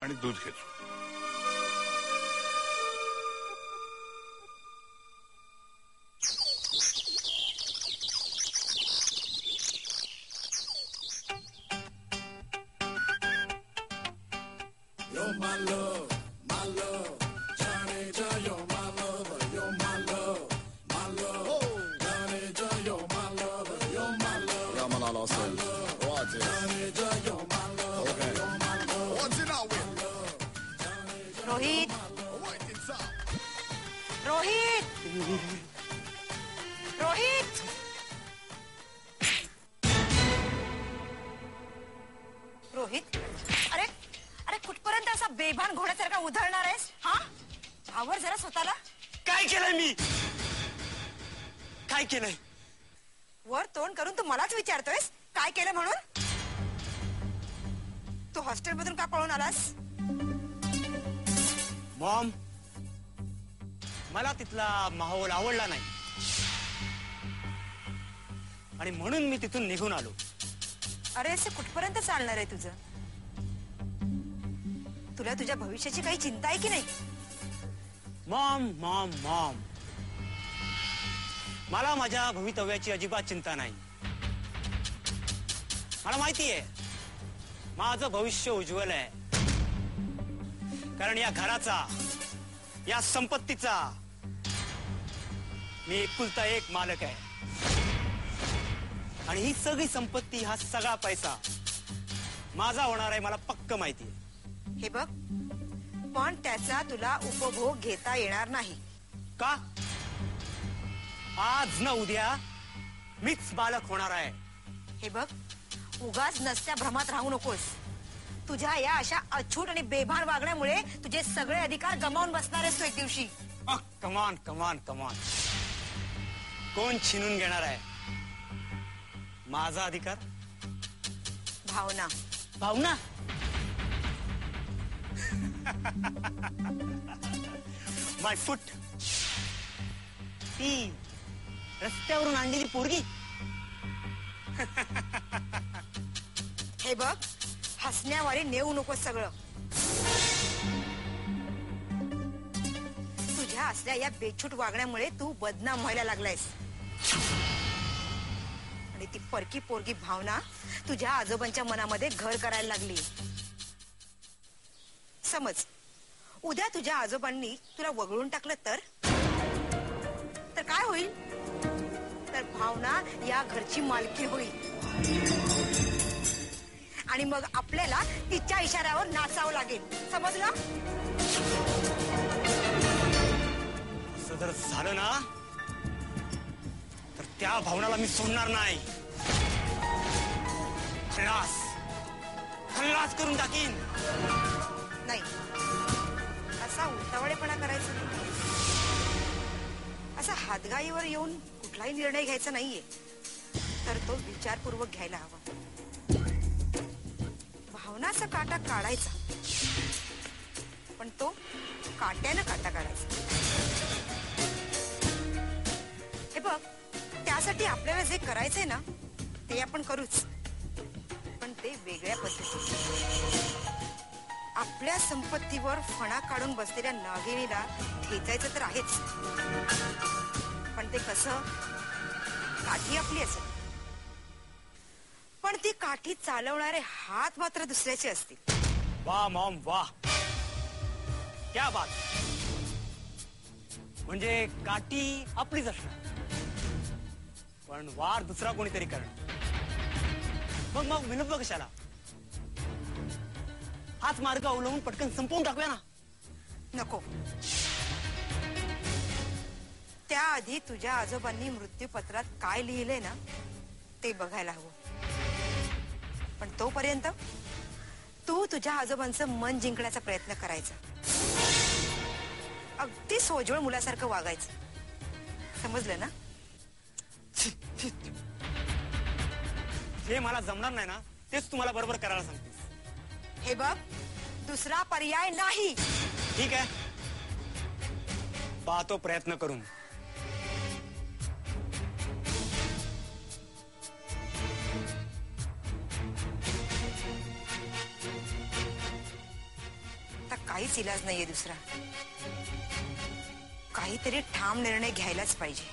आणि दूध घेतो. रोहित, रोहित, रोहित, रोहित, अरे अरे कुठपर्यंत असा बेभान घोड्यासारखा उधळणार आहेस? हा, आवर जरा स्वतःला. काय केलंय मी? काय केलंय? वर तोंड करून तू मलाच विचारतोयस काय केलं म्हणून? तू हॉस्टेल मधून का पळून आलास? मॉम, मला तिथला माहोल आवडला नाही आणि म्हणून मी तिथून निघून आलो. अरे असं कुठपर्यंत चालणार आहे तुझं? तुला तुझ्या भविष्याची काही चिंता आहे की नाही? मॉम मॉम मॉम, मला माझ्या भवितव्याची अजिबात चिंता नाही. मला माहितीये माझं भविष्य उज्ज्वल आहे, कारण या घराचा, या संपत्तीचा मी एकुलता एक मालक आहे. आणि ही सगळी संपत्ती, हा सगळा पैसा माझा होणार आहे, मला पक्क माहितीये. हे बघ, पण त्याचा तुला उपभोग घेता येणार नाही. का? आज न उद्या मीच मालक होणार आहे. हे बघ, उगाच नसत्या भ्रमात राहू नकोस. तुझ्या या अशा अछूट आणि बेभान वागण्यामुळे तुझे सगळे अधिकार गमावून बसणार आहेस तू एक दिवशी. कमान कमान कमान, कोण छीनून घेणार आहे माझा अधिकार? भावना. भावना? माय फूट, ती रस्त्यावरून आणलेली पोरगी. हे बघ, हसण्यावारे नेऊ नकोस सगळं. तुझ्या असल्या या बेछूट वागण्यामुळे तू बदनाम व्हायला लागलायस. आणि ती परकी पोरगी भावना तुझ्या आजोबांच्या मनामध्ये घर करायला लागली. समज उद्या तुझ्या आजोबांनी तुला वगळून टाकलं तर काय होईल? तर भावना या घरची मालकी होईल आणि मग आपल्याला तिच्या इशाऱ्यावर नाचावं लागेल. समजलं? असं जर झालं ना तर त्या भावनाला मी सोडणार नाही. खल्लास खल्लास करून टाकीन. नाही, असा उतावळेपणा करायचा नाही. असा हातगाईवर येऊन कुठलाही निर्णय घ्यायचा नाहीये, तर तो विचारपूर्वक घ्यायला हवा. भावनाचा काटा काढायचा, पण तो काट्यानं काटा काढायचा. हे बघ, त्यासाठी आपल्याला जे करायचंय ना ते आपण करूच, पण ते वेगळ्या पद्धतीने. आपल्या संपत्तीवर फणा काढून बसलेल्या नागिनीला ठेचायचं तर आहेच, पण ते कसं? काठी आपली असेल, पण ती काठी चालवणारे हात मात्र दुसऱ्याचे असतील. वाह मॉम वाह, क्या बात. म्हणजे काठी आपलीच असणार, पण वार दुसरा कोणीतरी करणार. मग विनोद कशाला? हाच मार्ग अवलंबून पटकन संपवून टाकूया ना. नको, त्याआधी तुझ्या आजोबांनी मृत्यूपत्रात काय लिहिलंय ना ते बघायला हवं. पण तोपर्यंत तू तुझ्या आजोबांचं मन जिंकण्याचा प्रयत्न करायचा. अगदी सोजवळ मुलासारखं वागायचं. समजलं ना? जे मला जमणार नाही ना तेच तुम्हाला बरोबर करायला सांगतेस. हे बघ, दुसरा पर्याय नाही. ठीक आहे, पाहतो प्रयत्न करून. काहीच इलाज नाहीये दुसरा. काहीतरी ठाम निर्णय घ्यायलाच पाहिजे.